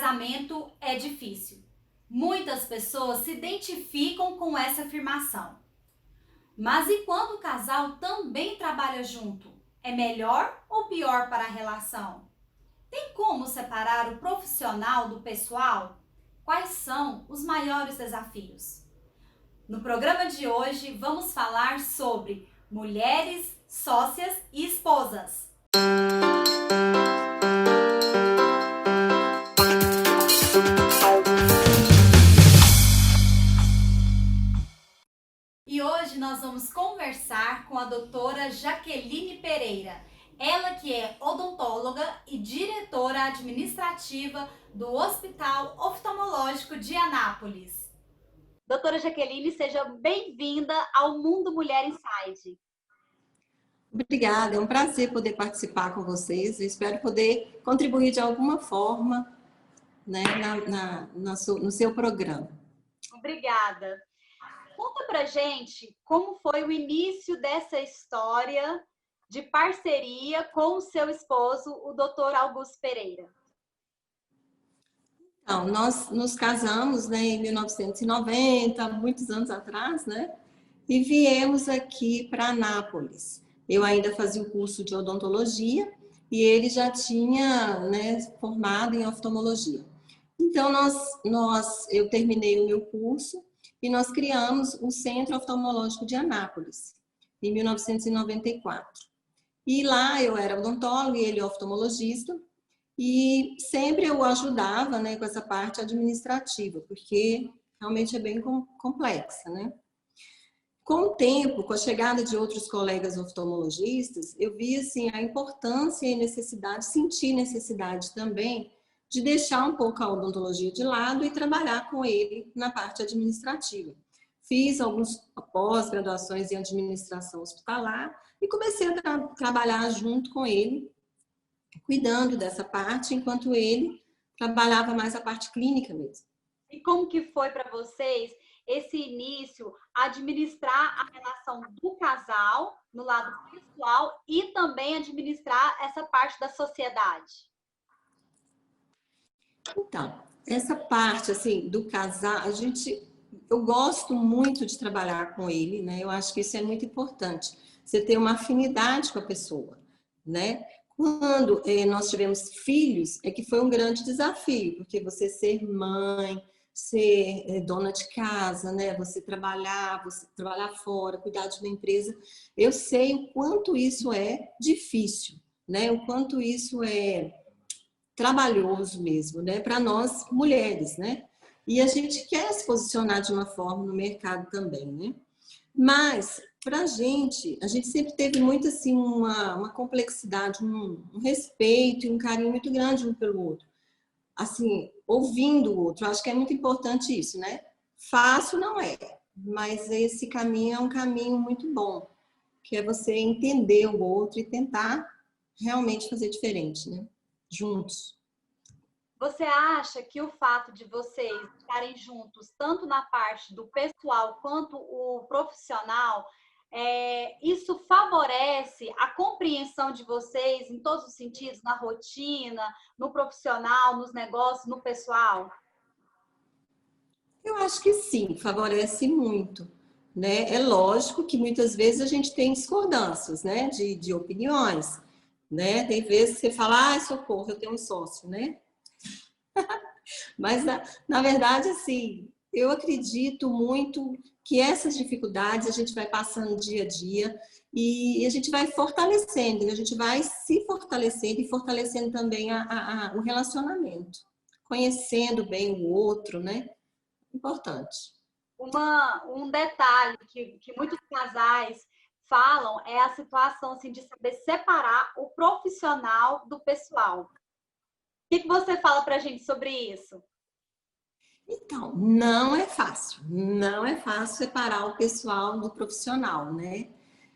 casamento é difícil. Muitas pessoas se identificam com essa afirmação. Mas e quando o casal também trabalha junto? É melhor ou pior para a relação? Tem como separar o profissional do pessoal? Quais são os maiores desafios? No programa de hoje vamos falar sobre mulheres, sócias e esposas. E hoje nós vamos conversar com a doutora Jaqueline Pereira. Ela que é odontóloga e diretora administrativa do Hospital Oftalmológico de Anápolis. Doutora Jaqueline, seja bem-vinda ao Mundo Mulher Inside. Obrigada, é um prazer poder participar com vocês. Eu espero poder contribuir de alguma forma, né, no seu programa. Obrigada. Conta pra gente como foi o início dessa história de parceria com o seu esposo, o Dr. Augusto Pereira. Então, nós nos casamos, né, em 1990, muitos anos atrás, né, e viemos aqui para Anápolis. Eu ainda fazia o curso de odontologia e ele já tinha, né, formado em oftalmologia. Então, eu terminei o meu curso e nós criamos o Centro Oftalmológico de Anápolis, em 1994. E lá eu era odontóloga e ele oftalmologista, e sempre eu ajudava, né, com essa parte administrativa, porque realmente é bem complexa, né? Com o tempo, com a chegada de outros colegas oftalmologistas, eu vi assim, a importância e necessidade, senti necessidade também de deixar um pouco a odontologia de lado e trabalhar com ele na parte administrativa. Fiz algumas pós-graduações em administração hospitalar e comecei a trabalhar junto com ele, cuidando dessa parte, enquanto ele trabalhava mais a parte clínica mesmo. E como que foi para vocês esse início, administrar a relação do casal no lado pessoal e também administrar essa parte da sociedade? Então, essa parte assim do casal, eu gosto muito de trabalhar com ele, né? Eu acho que isso é muito importante. Você ter uma afinidade com a pessoa, né? Quando nós tivemos filhos, é que foi um grande desafio, porque você ser mãe, ser dona de casa, né? Você trabalhar fora, cuidar de uma empresa, eu sei o quanto isso é difícil, né? O quanto isso é trabalhoso mesmo, né? Para nós mulheres, né? E a gente quer se posicionar de uma forma no mercado também, né? Mas para a gente sempre teve muito assim uma complexidade, um respeito e um carinho muito grande um pelo outro. Assim, ouvindo o outro, acho que é muito importante isso, né? Fácil não é, mas esse caminho é um caminho muito bom, que é você entender o outro e tentar realmente fazer diferente, né? Juntos. Você acha que o fato de vocês estarem juntos, tanto na parte do pessoal quanto o profissional, isso favorece a compreensão de vocês em todos os sentidos, na rotina, no profissional, nos negócios, no pessoal? Eu acho que sim, favorece muito, né? É lógico que muitas vezes a gente tem discordâncias, né? De opiniões, né? Tem vezes que você fala, ah, socorro, eu tenho um sócio, né? Mas, na verdade, assim, eu acredito muito que essas dificuldades a gente vai passando dia a dia e a gente vai fortalecendo, a gente vai se fortalecendo e fortalecendo também o relacionamento, conhecendo bem o outro, né? Importante. Um detalhe que muitos casais falam é a situação assim, de saber separar o profissional do pessoal. O que você fala para a gente sobre isso? Então, não é fácil. Não é fácil separar o pessoal do profissional, né?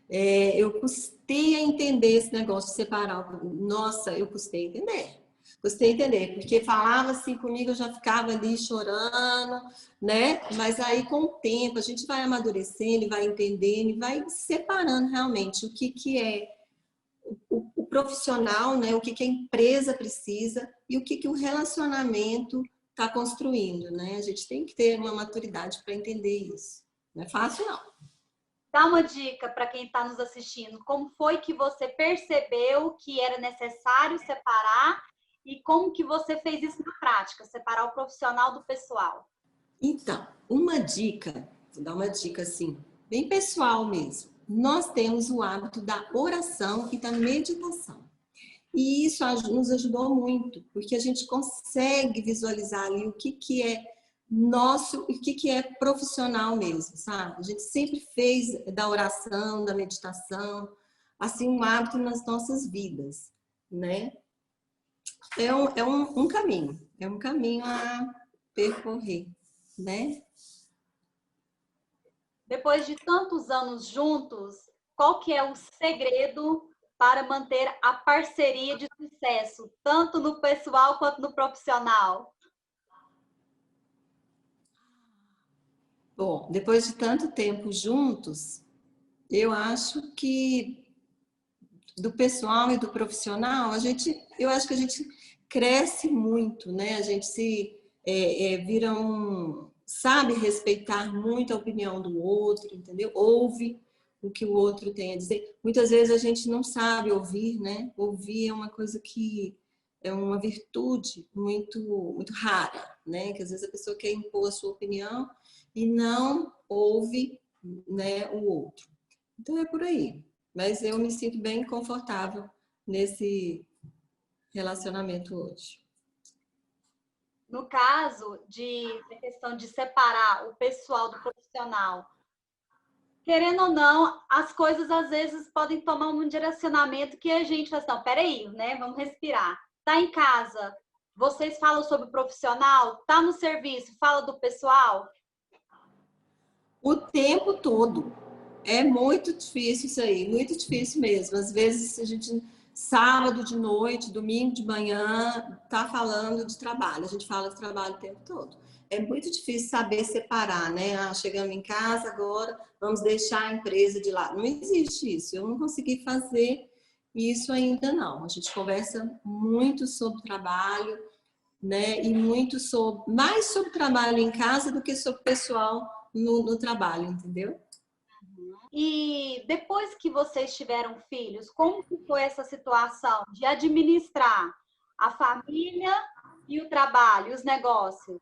Eu custei a entender esse negócio de separar. Nossa, eu custei a entender. Custei a entender, porque falava assim comigo, eu já ficava ali chorando, né? Mas aí, com o tempo, a gente vai amadurecendo, vai entendendo e vai separando realmente o que é o profissional, né? O que que a empresa precisa e o que que o relacionamento está construindo, né? A gente tem que ter uma maturidade para entender isso. Não é fácil, não. Dá uma dica para quem está nos assistindo. Como foi que você percebeu que era necessário separar e como que você fez isso na prática, separar o profissional do pessoal? Então, uma dica, vou dar uma dica assim, bem pessoal mesmo. Nós temos o hábito da oração e da meditação. E isso nos ajudou muito, porque a gente consegue visualizar ali o que que é nosso e o que que é profissional mesmo, sabe? A gente sempre fez da oração, da meditação, assim, um hábito nas nossas vidas, né? É um caminho a percorrer, né? Depois de tantos anos juntos, qual que é o segredo para manter a parceria de sucesso, tanto no pessoal quanto no profissional? Bom, depois de tanto tempo juntos, eu acho que do pessoal e do profissional, eu acho que a gente cresce muito, né? A gente vira sabe respeitar muito a opinião do outro, entendeu? Ouve o que o outro tem a dizer. Muitas vezes a gente não sabe ouvir, né? Ouvir é uma coisa que é uma virtude muito rara, né? Que às vezes a pessoa quer impor a sua opinião e não ouve, né, o outro. Então é por aí. Mas eu me sinto bem confortável nesse relacionamento hoje. No caso da questão de separar o pessoal do profissional, querendo ou não, as coisas às vezes podem tomar um direcionamento que a gente fala assim, não, peraí, né? Vamos respirar. Tá em casa, vocês falam sobre o profissional, tá no serviço, fala do pessoal. O tempo todo. É muito difícil isso aí, muito difícil mesmo. Às vezes a gente, sábado de noite, domingo de manhã, tá falando de trabalho. A gente fala de trabalho o tempo todo. É muito difícil saber separar, né? Ah, chegamos em casa agora, vamos deixar a empresa de lado. Não existe isso. Eu não consegui fazer isso ainda não. A gente conversa muito sobre trabalho, né? E muito sobre, mais sobre trabalho em casa do que sobre pessoal no trabalho, entendeu? E depois que vocês tiveram filhos, como que foi essa situação de administrar a família e o trabalho, os negócios?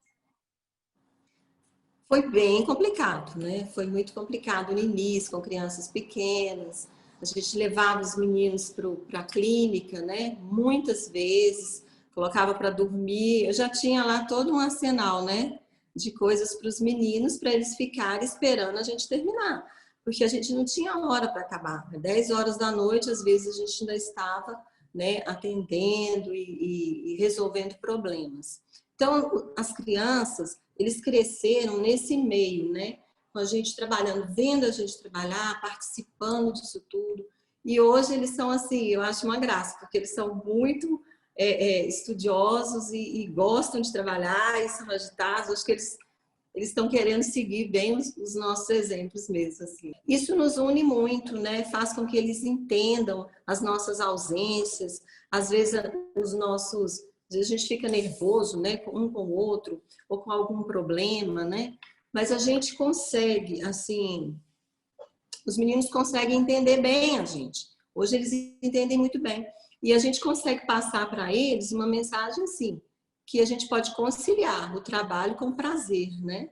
Foi bem complicado, né? Foi muito complicado no início, com crianças pequenas. A gente levava os meninos para a clínica, né? Muitas vezes, colocava para dormir. Eu já tinha lá todo um arsenal, né? De coisas para os meninos, para eles ficarem esperando a gente terminar. Porque a gente não tinha hora para acabar. 10 horas da noite, às vezes, a gente ainda estava, né, atendendo e resolvendo problemas. Então, as crianças, eles cresceram nesse meio, né? Com a gente trabalhando, vendo a gente trabalhar, participando disso tudo. E hoje eles são assim, eu acho uma graça, porque eles são muito estudiosos e gostam de trabalhar e são agitados. Acho que eles estão querendo seguir bem os nossos exemplos mesmo. Assim. Isso nos une muito, né? Faz com que eles entendam as nossas ausências, às vezes os nossos... Às vezes a gente fica nervoso, né, um com o outro, ou com algum problema, né? Mas a gente consegue, assim, os meninos conseguem entender bem a gente. Hoje eles entendem muito bem. E a gente consegue passar para eles uma mensagem assim, que a gente pode conciliar o trabalho com o prazer, né?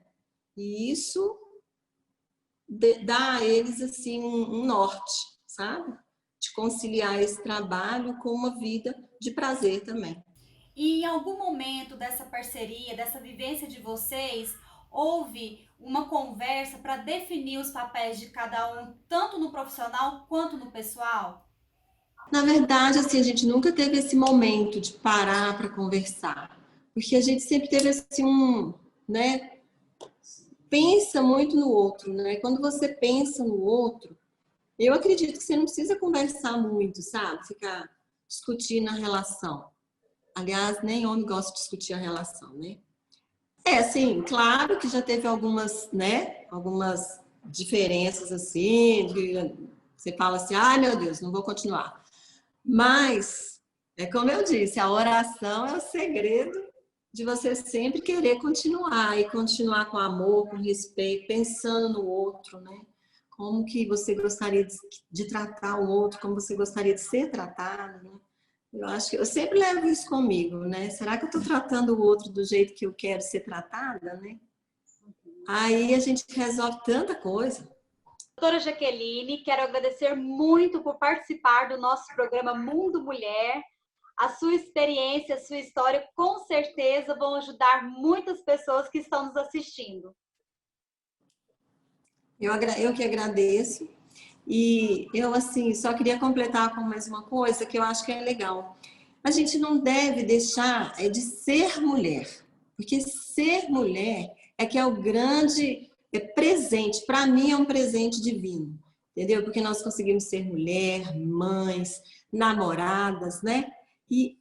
E isso dá a eles, assim, um norte, sabe? De conciliar esse trabalho com uma vida de prazer também. E em algum momento dessa parceria, dessa vivência de vocês, houve uma conversa para definir os papéis de cada um, tanto no profissional quanto no pessoal? Na verdade, assim, a gente nunca teve esse momento de parar para conversar, porque a gente sempre teve assim né, pensa muito no outro, né? Quando você pensa no outro, eu acredito que você não precisa conversar muito, sabe? Ficar discutindo a relação. Aliás, nem homem gosta de discutir a relação, né? É, assim, claro que já teve algumas, né? Algumas diferenças assim, de, você fala assim, ai meu Deus, não vou continuar. Mas, é como eu disse, a oração é o segredo de você sempre querer continuar e continuar com amor, com respeito, pensando no outro, né? Como que você gostaria de tratar o outro, como você gostaria de ser tratado, né? Eu acho que eu sempre levo isso comigo, né? Será que eu estou tratando o outro do jeito que eu quero ser tratada, né? Aí a gente resolve tanta coisa. Doutora Jaqueline, quero agradecer muito por participar do nosso programa Mundo Mulher. A sua experiência, a sua história, com certeza vão ajudar muitas pessoas que estão nos assistindo. Eu que agradeço. E eu, assim, só queria completar com mais uma coisa que eu acho que é legal. A gente não deve deixar de ser mulher, porque ser mulher é que é o grande presente, para mim é um presente divino, entendeu? Porque nós conseguimos ser mulher, mães, namoradas, né? E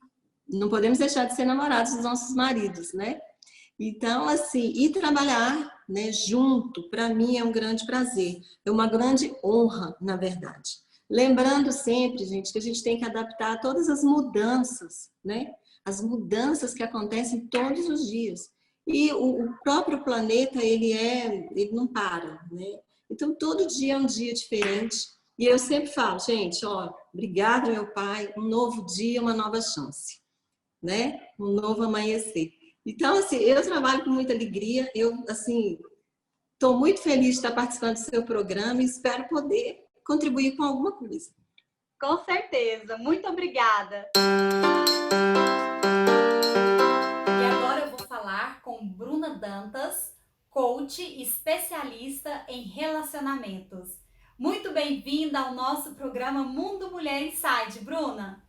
não podemos deixar de ser namorados dos nossos maridos, né? Então, assim, e trabalhar, né, junto, para mim é um grande prazer, é uma grande honra, na verdade. Lembrando sempre, gente, que a gente tem que adaptar a todas as mudanças, né? As mudanças que acontecem todos os dias. E o próprio planeta, ele não para, né? Então, todo dia é um dia diferente. E eu sempre falo, gente, ó, obrigado, meu pai, um novo dia, uma nova chance, né? Um novo amanhecer. Então, assim, eu trabalho com muita alegria. Eu, assim, estou muito feliz de estar participando do seu programa e espero poder contribuir com alguma coisa. Com certeza. Muito obrigada. E agora eu vou falar com Bruna Dantas, coach especialista em relacionamentos. Muito bem-vinda ao nosso programa Mundo Mulher Inside, Bruna.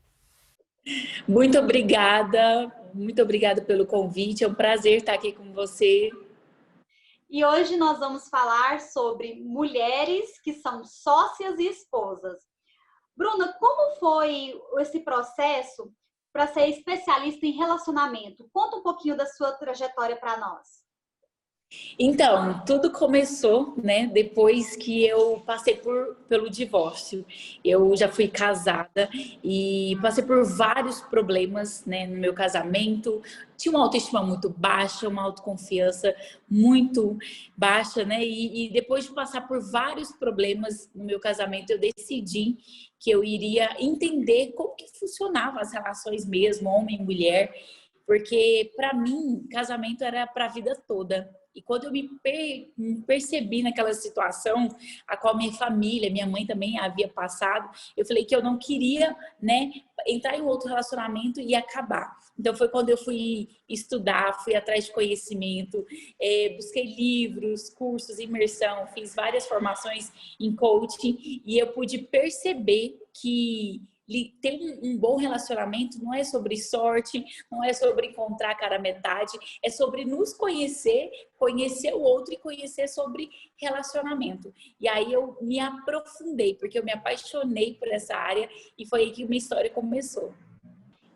Muito obrigada pelo convite. É um prazer estar aqui com você. E hoje nós vamos falar sobre mulheres que são sócias e esposas. Bruna, como foi esse processo para ser especialista em relacionamento? Conta um pouquinho da sua trajetória para nós. Então, tudo começou, né, depois que eu passei pelo divórcio. Eu já fui casada e passei por vários problemas, né, no meu casamento. Tinha uma autoestima muito baixa, uma autoconfiança muito baixa, né? E depois de passar por vários problemas no meu casamento, eu decidi que eu iria entender como que funcionavam as relações mesmo, homem e mulher, porque para mim, casamento era para a vida toda. E quando eu me percebi naquela situação, a qual minha família, minha mãe também havia passado, eu falei que eu não queria, né, entrar em outro relacionamento e acabar. Então foi quando eu fui estudar, fui atrás de conhecimento, busquei livros, cursos, imersão, fiz várias formações em coaching e eu pude perceber que ter um bom relacionamento não é sobre sorte, não é sobre encontrar a cara metade, é sobre nos conhecer, conhecer o outro e conhecer sobre relacionamento. E aí eu me aprofundei, porque eu me apaixonei por essa área e foi aí que minha história começou.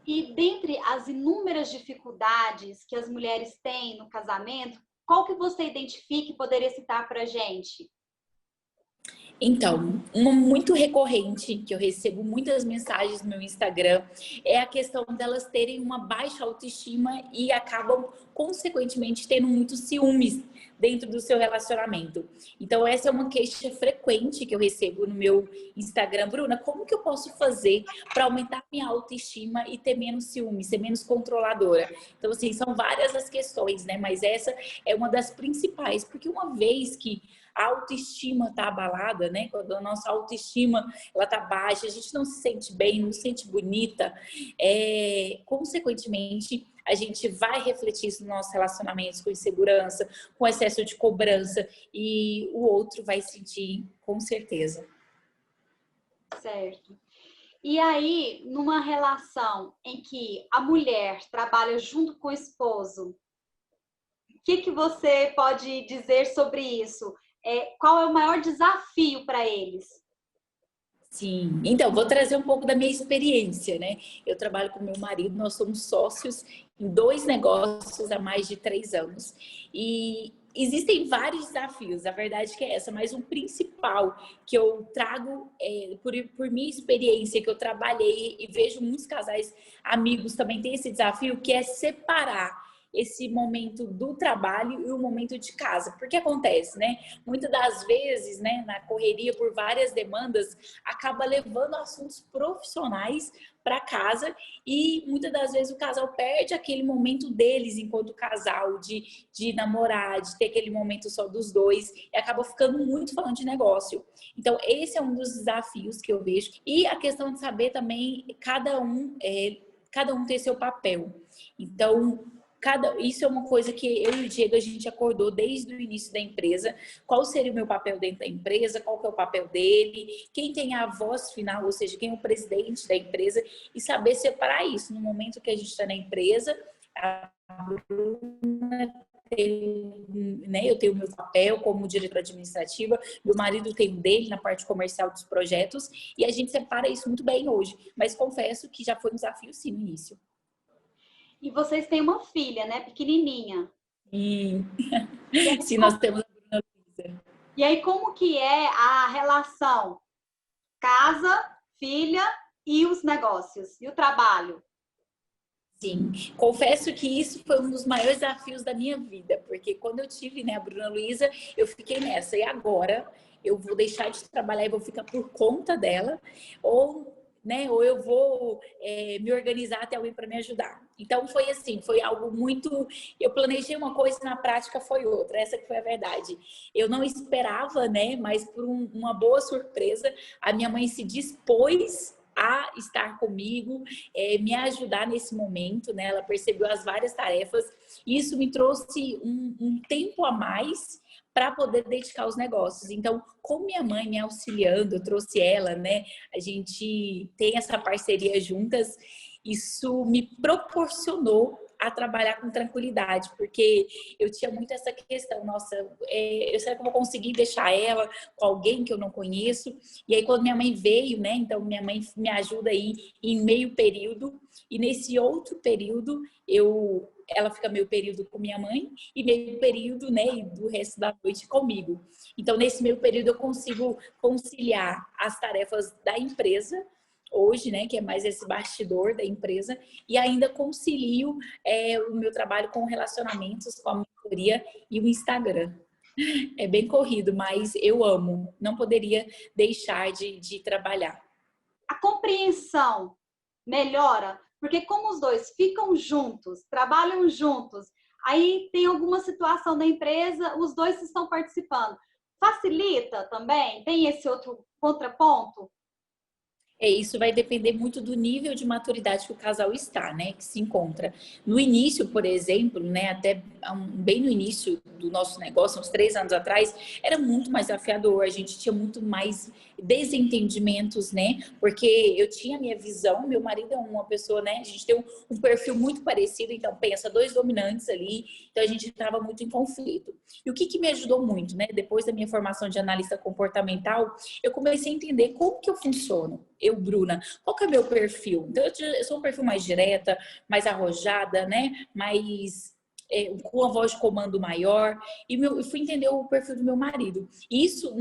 E dentre as inúmeras dificuldades que as mulheres têm no casamento, qual que você identifica e poderia citar para a gente? Então, uma muito recorrente, que eu recebo muitas mensagens no meu Instagram, é a questão delas terem uma baixa autoestima e acabam, consequentemente, tendo muitos ciúmes dentro do seu relacionamento. Então, essa é uma queixa frequente que eu recebo no meu Instagram. Bruna, como que eu posso fazer para aumentar minha autoestima e ter menos ciúmes, ser menos controladora? Então, assim, são várias as questões, né? Mas essa é uma das principais, porque uma vez que a autoestima está abalada, né? Quando a nossa autoestima ela está baixa, a gente não se sente bem, não se sente bonita, consequentemente a gente vai refletir isso nos nossos relacionamentos com insegurança, com excesso de cobrança e o outro vai sentir com certeza. Certo. E aí, numa relação em que a mulher trabalha junto com o esposo, o que você pode dizer sobre isso? Qual é o maior desafio para eles? Sim, então vou trazer um pouco da minha experiência, né? Eu trabalho com meu marido, nós somos sócios em 2 negócios há mais de 3 anos. E existem vários desafios, a verdade que é essa, mas um principal que eu trago por minha experiência, que eu trabalhei e vejo muitos casais amigos também têm esse desafio, que é separar esse momento do trabalho e o momento de casa. Porque acontece, né? Muitas das vezes, né, na correria por várias demandas, acaba levando assuntos profissionais para casa e muitas das vezes o casal perde aquele momento deles enquanto casal, de namorar, de ter aquele momento só dos dois e acaba ficando muito falando de negócio. Então, esse é um dos desafios que eu vejo. E a questão de saber também, cada um tem seu papel. Então, isso é uma coisa que eu e o Diego, a gente acordou desde o início da empresa. Qual seria o meu papel dentro da empresa? Qual que é o papel dele? Quem tem a voz final, ou seja, quem é o presidente da empresa? E saber separar isso. No momento que a gente está na empresa, a Bruna né, eu tenho o meu papel como diretora administrativa, meu marido tem o dele na parte comercial dos projetos, e a gente separa isso muito bem hoje. Mas confesso que já foi um desafio sim no início. E vocês têm uma filha, né? Pequenininha. E sim, nós temos a Bruna Luiza. E aí, como que é a relação casa, filha e os negócios? E o trabalho? Sim, confesso que isso foi um dos maiores desafios da minha vida, porque quando eu tive, né, a Bruna Luiza, eu fiquei nessa. E agora eu vou deixar de trabalhar e vou ficar por conta dela, ou eu vou me organizar até alguém para me ajudar. Então foi assim, foi algo muito. Eu planejei uma coisa e na prática foi outra. Essa que foi a verdade. Eu não esperava, né? Mas por uma boa surpresa, a minha mãe se dispôs a estar comigo, me ajudar nesse momento, né? Ela percebeu as várias tarefas. E isso me trouxe um tempo a mais para poder dedicar aos negócios. Então, com minha mãe me auxiliando, eu trouxe ela, né? A gente tem essa parceria juntas. Isso me proporcionou a trabalhar com tranquilidade, porque eu tinha muito essa questão, nossa, será que eu vou conseguir deixar ela com alguém que eu não conheço? E aí, quando minha mãe veio, né? Então, minha mãe me ajuda aí em meio período, e nesse outro período, ela fica meio período com minha mãe e meio período, né, do resto da noite comigo. Então, nesse meio período, eu consigo conciliar as tarefas da empresa, hoje, né, que é mais esse bastidor da empresa, e ainda concilio o meu trabalho com relacionamentos, com a mentoria e o Instagram. É bem corrido, mas eu amo. Não poderia deixar de trabalhar. A compreensão melhora, porque como os dois ficam juntos, trabalham juntos, aí tem alguma situação da empresa, os dois estão participando. Facilita também? Tem esse outro contraponto? Isso vai depender muito do nível de maturidade que o casal está, né? Que se encontra. No início, por exemplo, né? Até bem no início do nosso negócio, uns 3 anos atrás, era muito mais desafiador. A gente tinha muito mais desentendimentos, né? Porque eu tinha a minha visão, meu marido é uma pessoa, né? A gente tem um perfil muito parecido, então pensa, 2 dominantes ali, então a gente estava muito em conflito. E o que me ajudou muito, né? Depois da minha formação de analista comportamental, eu comecei a entender como que eu funciono. Bruna, qual que é o meu perfil? Então, eu sou um perfil mais direta, mais arrojada, né? Mais com a voz de comando maior. E eu fui entender o perfil do meu marido. E isso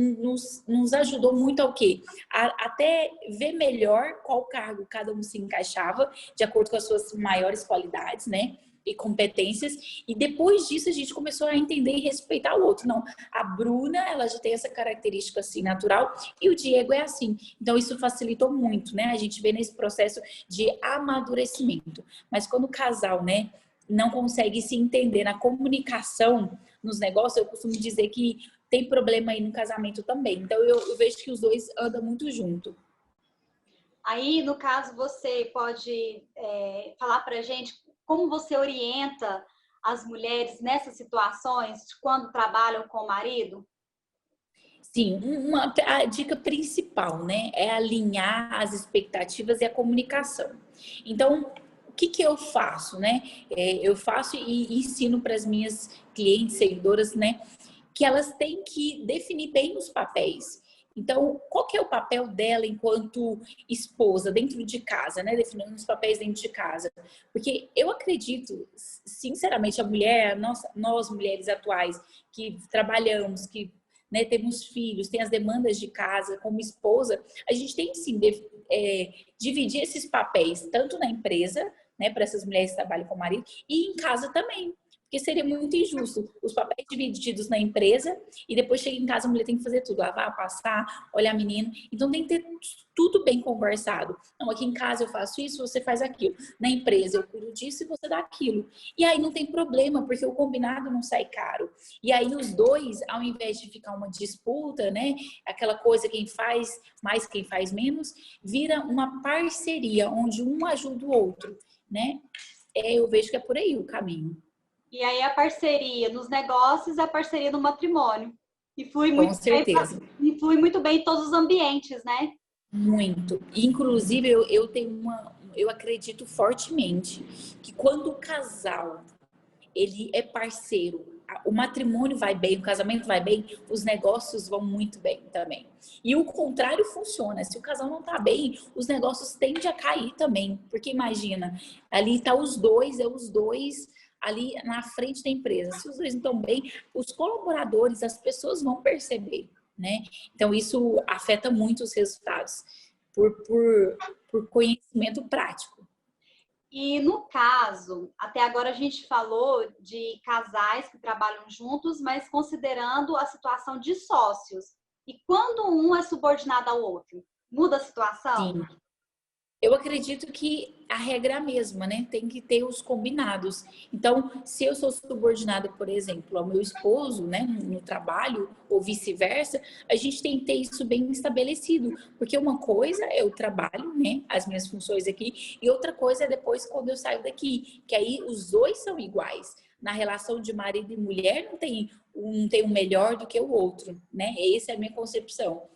nos ajudou muito ao quê? Até ver melhor qual cargo cada um se encaixava, de acordo com as suas maiores qualidades, né? E competências, e depois disso a gente começou a entender e respeitar o outro. Não, a Bruna, ela já tem essa característica assim natural, e o Diego é assim. Então isso facilitou muito, né? A gente vê nesse processo de amadurecimento. Mas quando o casal, né, não consegue se entender na comunicação, nos negócios, eu costumo dizer que tem problema aí no casamento também. Então eu vejo que os dois andam muito junto. Aí, no caso, você pode falar pra gente como você orienta as mulheres nessas situações de quando trabalham com o marido? Sim, a dica principal, né, é alinhar as expectativas e a comunicação. Então, o que eu faço, né? Eu faço e ensino para as minhas clientes, seguidoras, né, que elas têm que definir bem os papéis. Então, qual que é o papel dela enquanto esposa dentro de casa, né? Definindo os papéis dentro de casa. Porque eu acredito, sinceramente, a mulher, nós mulheres atuais que trabalhamos, que, né, temos filhos, tem as demandas de casa como esposa, a gente tem que sim dividir esses papéis, tanto na empresa, né, para essas mulheres que trabalham com o marido, e em casa também. Porque seria muito injusto os papéis divididos na empresa e depois chega em casa a mulher tem que fazer tudo, lavar, passar, olhar menino. Então tem que ter tudo bem conversado. Não, aqui em casa eu faço isso, você faz aquilo. Na empresa eu cuido disso e você dá aquilo. E aí não tem problema, porque o combinado não sai caro. E aí os dois, ao invés de ficar uma disputa, né, aquela coisa quem faz mais, quem faz menos, vira uma parceria onde um ajuda o outro, né? Eu vejo que é por aí o caminho. E aí a parceria nos negócios é a parceria no matrimônio. E Com certeza. flui muito bem em todos os ambientes, né? Muito. Inclusive, eu tenho eu acredito fortemente que quando o casal ele é parceiro, o matrimônio vai bem, o casamento vai bem, os negócios vão muito bem também. E o contrário funciona. Se o casal não tá bem, os negócios tendem a cair também. Porque imagina, ali tá os dois ali na frente da empresa. Se os dois não estão bem, os colaboradores, as pessoas vão perceber, né? Então, isso afeta muito os resultados por conhecimento prático. E no caso, até agora a gente falou de casais que trabalham juntos, mas considerando a situação de sócios. E quando um é subordinado ao outro, muda a situação? Sim. Eu acredito que a regra é a mesma, né? Tem que ter os combinados. Então, se eu sou subordinada, por exemplo, ao meu esposo, né, no trabalho, ou vice-versa, a gente tem que ter isso bem estabelecido. Porque uma coisa é o trabalho, né, as minhas funções aqui, e outra coisa é depois quando eu saio daqui, que aí os dois são iguais. Na relação de marido e mulher, não tem um melhor do que o outro, né? Essa é a minha concepção.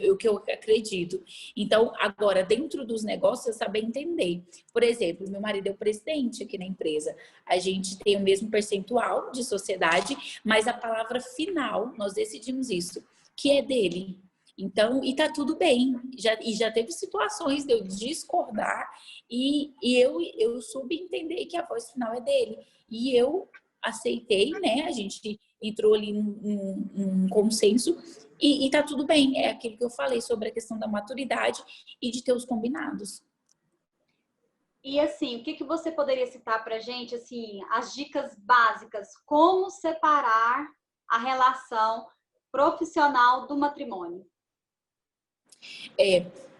O que eu acredito. Então, agora, dentro dos negócios, é saber entender. Por exemplo, meu marido é o presidente aqui na empresa. A gente tem o mesmo percentual de sociedade, mas a palavra final, nós decidimos isso, que é dele. Então, e tá tudo bem. Já teve situações de eu discordar e eu soube entender que a voz final é dele. E eu aceitei, né? A gente entrou ali num consenso e tá tudo bem, é aquilo que eu falei sobre a questão da maturidade e de ter os combinados. E assim, o que você poderia citar pra gente, assim, as dicas básicas, como separar a relação profissional do matrimônio?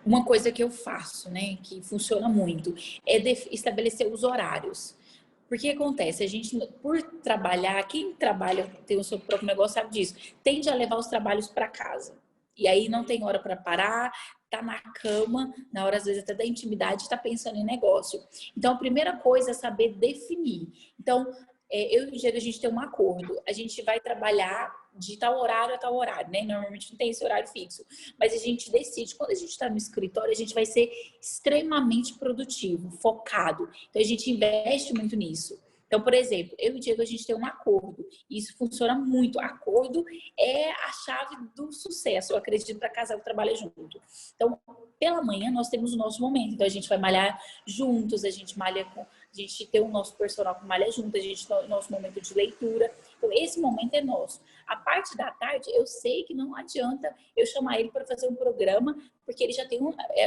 Uma coisa que eu faço, né, que funciona muito, é estabelecer os horários. Porque acontece, a gente, por trabalhar, quem trabalha, tem o seu próprio negócio, sabe disso, tende a levar os trabalhos para casa. E aí não tem hora para parar, tá na cama, na hora às vezes até da intimidade, tá pensando em negócio. Então a primeira coisa é saber definir. Então, eu e o Diego, a gente tem um acordo. A gente vai trabalhar de tal horário a tal horário, né? Normalmente não tem esse horário fixo. Mas a gente decide, quando a gente está no escritório, a gente vai ser extremamente produtivo, focado. Então a gente investe muito nisso. Então, por exemplo, eu e o Diego, a gente tem um acordo. E isso funciona muito. Acordo é a chave do sucesso, eu acredito, para casal que trabalha junto. Então, pela manhã, nós temos o nosso momento. Então, a gente vai malhar juntos, a gente malha com... A gente tem o nosso personal que malha junto, a gente tem o nosso momento de leitura. Então, esse momento é nosso. A parte da tarde, eu sei que não adianta eu chamar ele para fazer um programa, porque ele já tem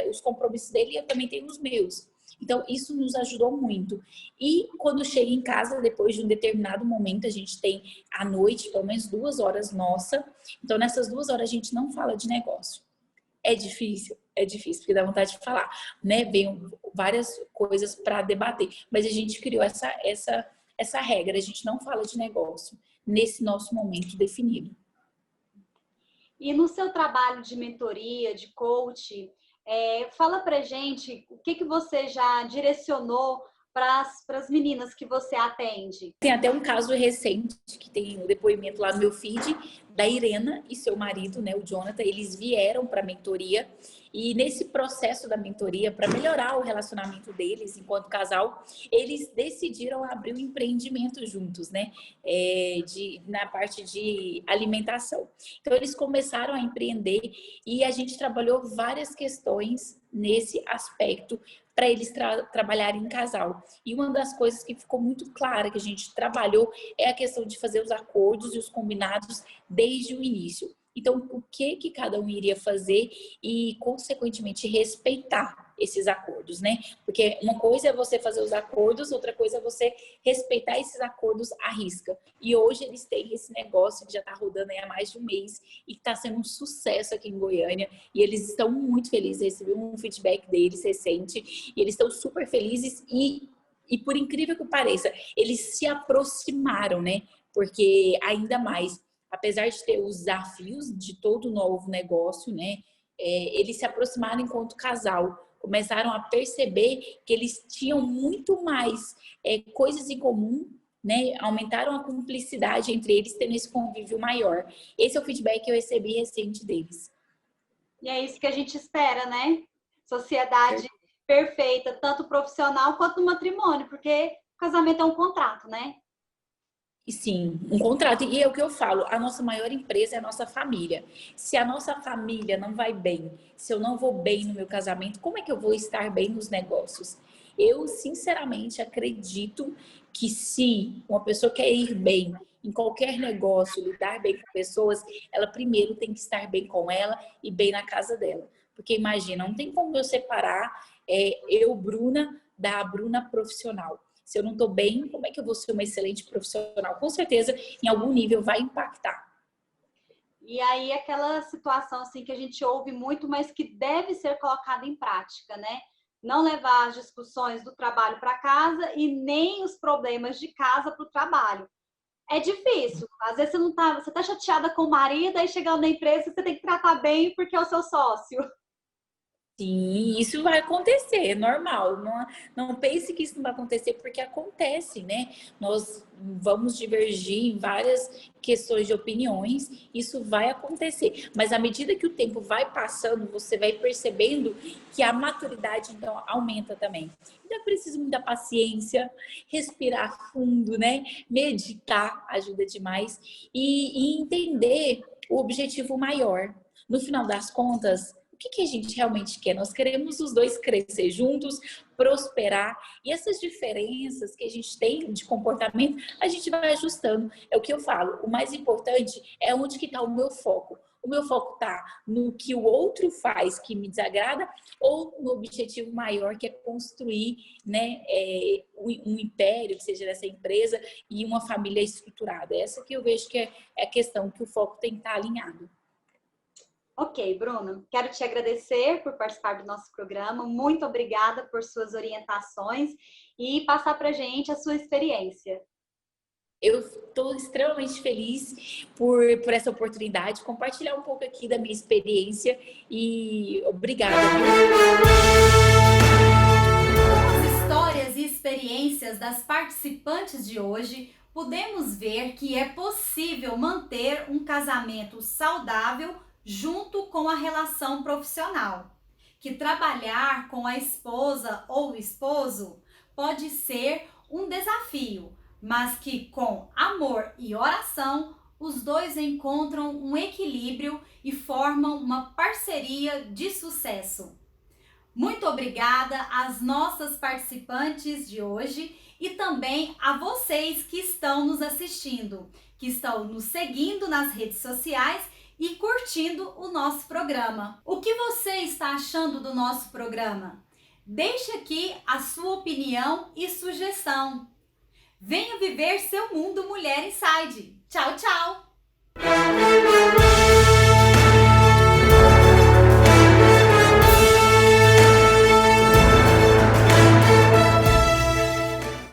os compromissos dele e eu também tenho os meus. Então, isso nos ajudou muito. E quando chega em casa, depois de um determinado momento, a gente tem à noite, pelo menos 2 horas nossa. Então, nessas 2 horas, a gente não fala de negócio. É difícil, porque dá vontade de falar, né? Vem várias coisas para debater. Mas a gente criou essa regra, a gente não fala de negócio nesse nosso momento definido. E no seu trabalho de mentoria, de coach, fala pra gente o que você já direcionou para as meninas que você atende? Tem até um caso recente que tem o depoimento lá no meu feed da Irena e seu marido, né, o Jonathan. Eles vieram para a mentoria e nesse processo da mentoria, para melhorar o relacionamento deles enquanto casal, eles decidiram abrir um empreendimento juntos, né, na parte de alimentação. Então eles começaram a empreender e a gente trabalhou várias questões nesse aspecto para eles trabalharem em casal. E uma das coisas que ficou muito clara que a gente trabalhou é a questão de fazer os acordos e os combinados desde o início. Então, o que cada um iria fazer e, consequentemente, respeitar esses acordos, né? Porque uma coisa é você fazer os acordos, outra coisa é você respeitar esses acordos à risca. E hoje eles têm esse negócio que já está rodando aí há mais de um mês e que está sendo um sucesso aqui em Goiânia. E eles estão muito felizes, recebi um feedback deles recente, e eles estão super felizes e por incrível que pareça, eles se aproximaram, né? Porque ainda mais, apesar de ter os desafios de todo novo negócio, né? Eles se aproximaram enquanto casal, começaram a perceber que eles tinham muito mais coisas em comum, né? Aumentaram a cumplicidade entre eles, tendo esse convívio maior. Esse é o feedback que eu recebi recente deles. E é isso que a gente espera, né? Sociedade perfeita, tanto profissional quanto no matrimônio, porque o casamento é um contrato, né? E sim, um contrato. E é o que eu falo, a nossa maior empresa é a nossa família. Se a nossa família não vai bem, se eu não vou bem no meu casamento, como é que eu vou estar bem nos negócios? Eu, sinceramente, acredito que se uma pessoa quer ir bem em qualquer negócio, lidar bem com pessoas, ela primeiro tem que estar bem com ela e bem na casa dela. Porque imagina, não tem como eu separar eu, Bruna, da Bruna profissional. Se eu não estou bem, como é que eu vou ser uma excelente profissional? Com certeza, em algum nível, vai impactar. E aí, aquela situação assim que a gente ouve muito, mas que deve ser colocada em prática, né? Não levar as discussões do trabalho para casa e nem os problemas de casa para o trabalho. É difícil. Às vezes você tá chateada com o marido, aí chegando na empresa você tem que tratar bem porque é o seu sócio. Sim, isso vai acontecer, é normal. Não pense que isso não vai acontecer, porque acontece, né? Nós vamos divergir em várias questões de opiniões, isso vai acontecer. Mas à medida que o tempo vai passando, você vai percebendo que a maturidade, então, aumenta também. Então, é preciso muita paciência, respirar fundo, né? Meditar ajuda demais e entender o objetivo maior. No final das contas, o que a gente realmente quer? Nós queremos os dois crescer juntos, prosperar, e essas diferenças que a gente tem de comportamento, a gente vai ajustando. É o que eu falo, o mais importante é onde que está o meu foco. O meu foco está no que o outro faz que me desagrada ou no objetivo maior que é construir, né, um império, que seja dessa empresa, e uma família estruturada. Essa que eu vejo que é a questão, que o foco tem que estar alinhado. Ok, Bruno, quero te agradecer por participar do nosso programa. Muito obrigada por suas orientações e passar para a gente a sua experiência. Eu estou extremamente feliz por essa oportunidade, compartilhar um pouco aqui da minha experiência e obrigada. Com as histórias e experiências das participantes de hoje, podemos ver que é possível manter um casamento saudável junto com a relação profissional. Que trabalhar com a esposa ou o esposo pode ser um desafio, mas que com amor e oração, os dois encontram um equilíbrio e formam uma parceria de sucesso. Muito obrigada às nossas participantes de hoje e também a vocês que estão nos assistindo, que estão nos seguindo nas redes sociais e curtindo o nosso programa. O que você está achando do nosso programa? Deixe aqui a sua opinião e sugestão. Venha viver seu mundo Mulher Inside. Tchau, tchau!